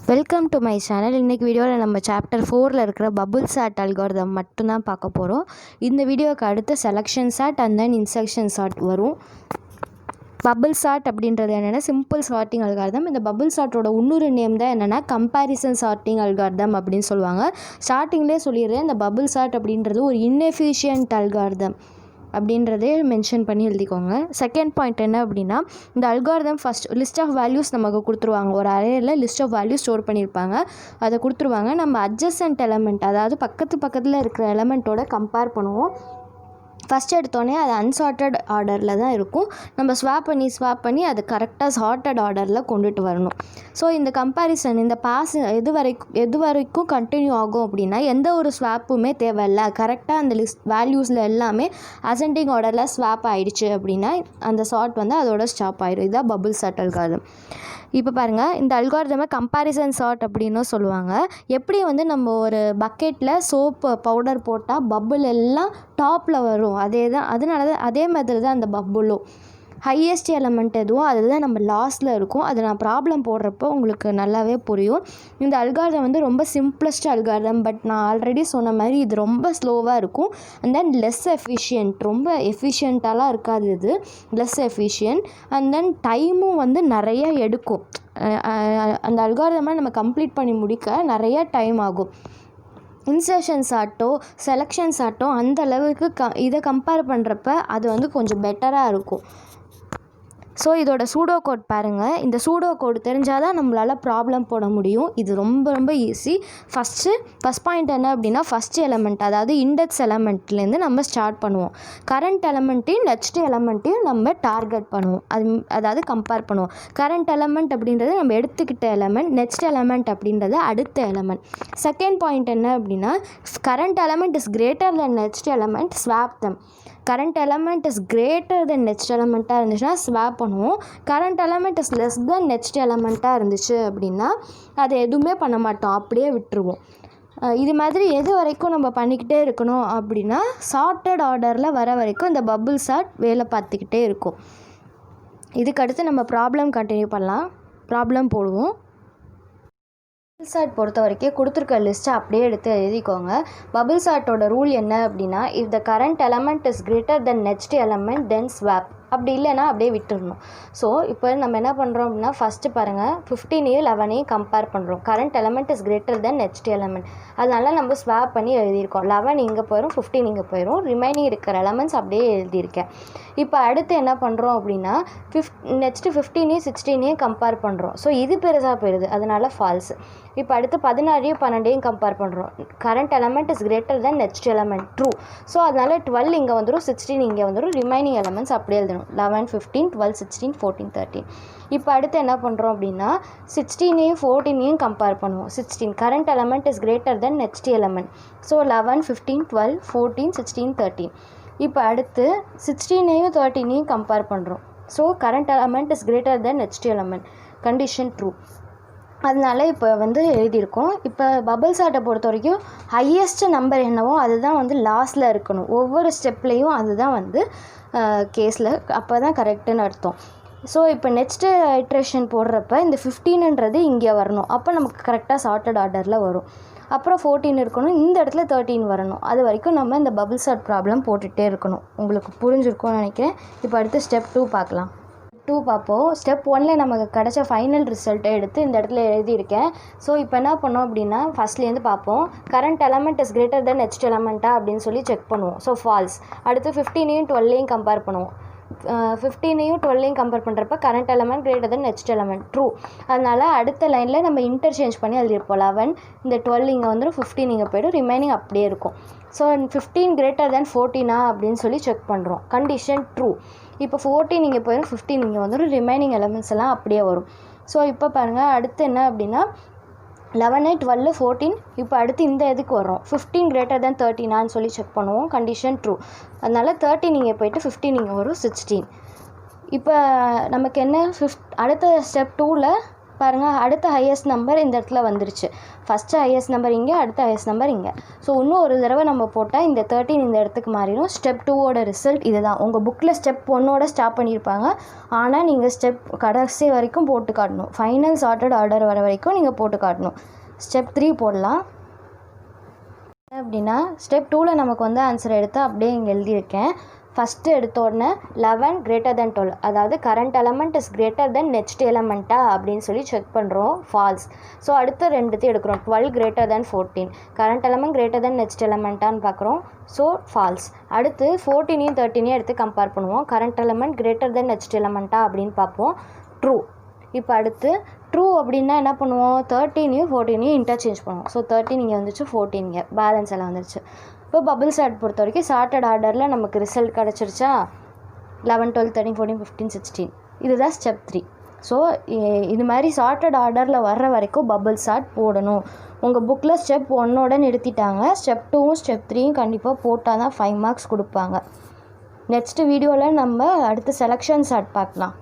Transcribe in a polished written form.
Welcome to my channel. இன்றைக்கி வீடியோவில் நம்ம சாப்டர் 4ல் இருக்கிற பபுள் சார்ட் அல்காரிதம் மட்டும்தான் பார்க்க போகிறோம். இந்த வீடியோவுக்கு அடுத்து selection sort and then insertion sort வரும். பபுள் சார்ட் அப்படின்றது என்னென்னா சிம்பிள் சார்ட்டிங் அல்காரிதம். இந்த பபுள் சார்ட்டோட இன்னொரு நேம் தான் என்னென்னா கம்பேரிசன் சார்ட்டிங் அல்காரிதம் அப்படின்னு சொல்லுவாங்க. ஸ்டார்டிங்லேயே சொல்லிடுறேன், இந்த பபுள் சார்ட் அப்படின்றது ஒரு இன்எஃபிஷியன்ட் அல்காரிதம் அப்படின்றதே மென்ஷன் பண்ணி எழுதிக்கோங்க. செகண்ட் பாயிண்ட் என்ன அப்படின்னா, இந்த algorithm first list of values நமக்கு கொடுத்துருவாங்க. ஒரு அரேயில் லிஸ்ட் ஆஃப் வேல்யூஸ் ஸ்டோர் பண்ணியிருப்பாங்க, அதை கொடுத்துருவாங்க. நம்ம அட்ஜசன்ட் எலமெண்ட், அதாவது பக்கத்தில் இருக்கிற எலமெண்ட்டோட கம்பேர் பண்ணுவோம். ஃபஸ்ட் எடுத்தோடனே அது அன்சார்ட்டட் ஆர்டரில் தான் இருக்கும். நம்ம ஸ்வாப் பண்ணி அது கரெக்டாக சார்ட்டட் ஆர்டரில் கொண்டுட்டு வரணும். ஸோ இந்த கம்பேரிசன், இந்த பாஸ் எது வரைக்கும் கண்டினியூ ஆகும் அப்படின்னா, எந்த ஒரு ஸ்வாப்புமே தேவையில்லை, கரெக்டாக அந்த லிஸ்ட் வேல்யூஸில் எல்லாமே அசெண்டிங் ஆர்டரில் ஸ்வாப் ஆகிடுச்சு அப்படின்னா அந்த சார்ட் வந்து அதோட ஸ்டாப் ஆகிடும். இதுதான் பபுள் சார்ட் அல்காரிதம். இப்போ பாருங்கள், இந்த அல்காரிதமை கம்பேரிசன் சார்ட் அப்படின்னும் சொல்லுவாங்க. எப்படி வந்து நம்ம ஒரு பக்கெட்டில் சோப்பு பவுடர் போட்டால் பபுள் எல்லாம் டாப்பில் வரும், அதே மாதிரி தான் அந்த பபுளும். ஹையஸ்ட் எலமெண்ட் எதுவும் அதுதான் நம்ம லாஸ்ட்டில் இருக்கும். அது நான் ப்ராப்ளம் போடுறப்போ உங்களுக்கு நல்லாவே புரியும். இந்த அல்காரிதம் வந்து ரொம்ப சிம்பிளஸ்ட் அல்காரிதம். பட் நான் ஆல்ரெடி சொன்ன மாதிரி இது ரொம்ப ஸ்லோவாக இருக்கும். அண்ட் தென் லெஸ் எஃபிஷியன்ட், ரொம்ப எஃபிஷியண்ட்டாலாம் இருக்காது, இது லெஸ் எஃபிஷியன்ட். அண்ட் தென் டைமும் வந்து நிறைய எடுக்கும். அந்த அல்காரிதமை நம்ம கம்ப்ளீட் பண்ணி முடிக்க நிறைய டைம் ஆகும். இன்சர்ஷன் சார்ட்டோ செலெக்ஷன் சார்ட்டோ அந்த அளவுக்கு இதை கம்பேர் பண்ணுறப்ப அது வந்து கொஞ்சம் பெட்டராக இருக்கும். ஸோ இதோட சூடோ கோட் பாருங்கள். இந்த சூடோ கோட் தெரிஞ்சால் தான் நம்மளால் ப்ராப்ளம் போட முடியும். இது ரொம்ப ஈஸி. ஃபஸ்ட் பாயிண்ட் என்ன அப்படின்னா, ஃபஸ்ட் எலமெண்ட், அதாவது இண்டெக்ஸ் எலமெண்ட்லேருந்து நம்ம ஸ்டார்ட் பண்ணுவோம். கரண்ட் எலமெண்ட்டையும் நெக்ஸ்ட் எலமெண்ட்டையும் நம்ம டார்கெட் பண்ணுவோம். அதாவது கம்பேர் பண்ணுவோம். கரண்ட் எலமெண்ட் அப்படின்றது நம்ம எடுத்துக்கிட்ட எலமெண்ட், நெக்ஸ்ட் எலமெண்ட் அப்படின்றது அடுத்த எலமெண்ட். செகண்ட் பாயிண்ட் என்ன அப்படின்னா, current element is greater then next element, swap them. Current element is greater then next எலமெண்ட்டாக இருந்துச்சுன்னா ஸ்வாப் பண்ணுவோம். Current element is less than next எலமெண்ட்டாக இருந்துச்சு அப்படின்னா அதை எதுவுமே பண்ண மாட்டோம், அப்படியே விட்டுருவோம். இது மாதிரி எது வரைக்கும் நம்ம பண்ணிக்கிட்டே இருக்கணும் அப்படின்னா, சார்ட்டட் ஆர்டரில் வர வரைக்கும் இந்த பபுள் சார்ட் வேலை பார்த்துக்கிட்டே இருக்கும். இதுக்கடுத்து நம்ம ப்ராப்ளம் கண்டினியூ பண்ணலாம். ப்ராப்ளம் போடுவோம். பபுள் சார்ட் பொறுத்த வரைக்கும் கொடுத்துருக்க லிஸ்ட்டை அப்படியே எடுத்து எழுதிக்கோங்க. பபுள் சார்ட்டோட ரூல் என்ன அப்படின்னா, if the current element is greater then next element then swap. அப்படி இல்லைன்னா அப்படியே விட்டுடணும். ஸோ இப்போ நம்ம என்ன பண்ணுறோம் அப்படின்னா, ஃபஸ்ட்டு பாருங்கள், 15 11 கம்பேர் பண்ணுறோம். Current element is greater then next element, அதனால் நம்ம ஸ்வாப் பண்ணி எழுதியிருக்கோம். 11 இங்கே போயிடும், 15 இங்கே போயிடும். ரிமைனிங் இருக்கிற எலமெண்ட்ஸ் அப்படியே எழுதியிருக்கேன். இப்போ அடுத்து என்ன பண்ணுறோம் அப்படின்னா, நெக்ஸ்ட்டு 15 16 கம்பேர் பண்ணுறோம். ஸோ இது பெருசாக போயிடுது, அதனால் ஃபால்ஸ். இப்போ அடுத்து 16 12 கம்பேர் பண்ணுறோம். Current element is greater then next element, true. So அதனால் 12 இங்கே வந்துடும், 16 இங்கே வந்துடும். ரிமைனிங் எலமெண்ட்ஸ் அப்படியே எழுதணும். 11 15 12 16 14 13. இப்போ அடுத்து என்ன பண்ணுறோம் அப்படின்னா, 16 14 கம்பேர் பண்ணுவோம். 16 current element is greater then next element. So 11 15 12 14 16 13. இப்போ அடுத்து 16 13 கம்பேர் பண்ணுறோம். So current element is greater then next element, condition true. அதனால இப்போ வந்து எழுதியிருக்கோம். இப்போ பபுள் சார்ட்டை பொறுத்த வரைக்கும் ஹையஸ்ட் நம்பர் என்னவோ அதுதான் வந்து லாஸ்ட்டில் இருக்கணும். ஒவ்வொரு ஸ்டெப்லேயும் அதுதான் வந்து கேஸில், அப்போ தான் கரெக்டுன்னு அர்த்தம். ஸோ இப்போ நெக்ஸ்ட்டு ஐட்ரேஷன் போடுறப்ப இந்த 15ன்றது இங்கே வரணும். அப்போ நமக்கு கரெக்டாக சார்ட்டட் ஆர்டரில் வரும். அப்புறம் 14 இருக்கணும், இந்த இடத்துல 13 வரணும். அது வரைக்கும் நம்ம இந்த பபுள் சார்ட் ப்ராப்ளம் போட்டுகிட்டே இருக்கணும். உங்களுக்கு புரிஞ்சிருக்கும்னு நினைக்கிறேன். இப்போ அடுத்து ஸ்டெப் 2 பார்க்கலாம். 2 பார்ப்போம். ஸ்டெப் 1ல் நமக்கு கிடச்ச ஃபைனல் ரிசல்ட்டை எடுத்து இந்த இடத்துல எழுதியிருக்கேன். ஸோ இப்போ என்ன பண்ணோம் அப்படின்னா, ஃபஸ்ட்லேருந்து பார்ப்போம். Current element is greater then next எலமெண்ட்டா அப்படின்னு சொல்லி செக் பண்ணுவோம். So false. அடுத்து 15 12 கம்பேர் பண்ணுவோம். 15 12 கம்பேர் பண்ணுறப்ப கரண்ட் எலமெண்ட் கிரேட்டர் தென் நெக்ஸ்ட் எலமெண்ட், ட்ரூ. அதனால் அடுத்த லைனில் நம்ம இன்டர்சேஞ்ச் பண்ணி எழுதியிருப்போம். 11 இந்த 12 இங்கே வந்துடும், 15 இங்கே போய்டும், ரிமைனிங் அப்படியே இருக்கும். ஸோ 15 கிரேட்டர் தென் 14 அப்படின்னு சொல்லி செக் பண்ணுறோம், கண்டிஷன் ட்ரூ. இப்போ 14 இங்கே போயிடும், 15 இங்கே வந்துடும், ரிமைனிங் எலமெண்ட்ஸ் எல்லாம் அப்படியே வரும். ஸோ இப்போ பாருங்கள், அடுத்து என்ன அப்படின்னா 11 12 14. இப்போ அடுத்து இந்த இதுக்கு வரும், 15 கிரேட்டர் தென் 13 சொல்லி செக் பண்ணுவோம், கண்டிஷன் ட்ரூ. அதனால் 13 இங்கே போயிட்டு 15 இங்கே வரும், 16. இப்போ நமக்கு என்ன அடுத்த ஸ்டெப் 2ல் பாருங்கள், அடுத்த ஹையஸ்ட் நம்பர் இந்த இடத்துல வந்துருச்சு. ஃபஸ்ட்டு ஹையஸ்ட் நம்பர் இங்கே, அடுத்த ஹையஸ்ட் நம்பர் இங்கே. ஸோ இன்னும் ஒரு தடவை நம்ம போட்டால் இந்த 13 இந்த இடத்துக்கு மாறிடும். ஸ்டெப் 2ஓட ரிசல்ட் இது தான். உங்கள் புக்கில் ஸ்டெப் 1ஓட ஸ்டாப் பண்ணியிருப்பாங்க. ஆனால் நீங்கள் ஸ்டெப் கடைசி வரைக்கும் போட்டு காட்டணும். ஃபைனல் சார்ட்டட் ஆர்டர் வர வரைக்கும் நீங்கள் போட்டு காட்டணும். ஸ்டெப் 3 போடலாம். அப்படின்னா ஸ்டெப் 2ல் நமக்கு வந்து ஆன்சர் எடுத்து அப்படியே இங்கே எழுதியிருக்கேன். ஃபஸ்ட்டு எடுத்த உடனே 11 greater than 12, அதாவது current element is greater then next எலமெண்ட்டா அப்படின்னு சொல்லி செக் பண்ணுறோம். ஃபால்ஸ். ஸோ அடுத்து ரெண்டுத்தையும் எடுக்கிறோம். 12 greater than 14, current element greater தென் நெக்ஸ்ட் எலமெண்ட்டான்னு பார்க்குறோம். So false. அடுத்து 14ஐயும் 13ஐயும் எடுத்து கம்பேர் பண்ணுவோம். கரண்ட் எலமெண்ட் கிரேட்டர் தென் நெக்ஸ்ட் எலமெண்ட்டா அப்படின்னு பார்ப்போம். ட்ரூ. இப்போ அடுத்து ட்ரூ அப்படின்னா என்ன பண்ணுவோம், 13ஐயும் 14ஐயும் இன்டர்சேஞ்ச் பண்ணுவோம். ஸோ 13 இங்கே வந்துச்சு, 14 இங்கே, பேலன்ஸ் எல்லாம் வந்துருச்சு. இப்போ பபிள் சார்ட் பொறுத்த வரைக்கும் சார்ட்டட் ஆர்டரில் நமக்கு ரிசல்ட் கிடச்சிருச்சா, 11, 12, 13, 14, 15, 16. இதுதான் ஸ்டெப் 3. ஸோ இது மாதிரி சார்ட்டட் ஆர்டரில் வர்ற வரைக்கும் பபிள் சார்ட் போடணும். உங்கள் புக்கில் ஸ்டெப் 1ஓட நிறுத்திட்டாங்க. ஸ்டெப் 2வும் ஸ்டெப் 3யும் கண்டிப்பாக போட்டால் தான் 5 மார்க்ஸ் கொடுப்பாங்க. நெக்ஸ்ட் வீடியோவில் நம்ம அடுத்த செலெக்ஷன் சார்ட் பார்க்கலாம்.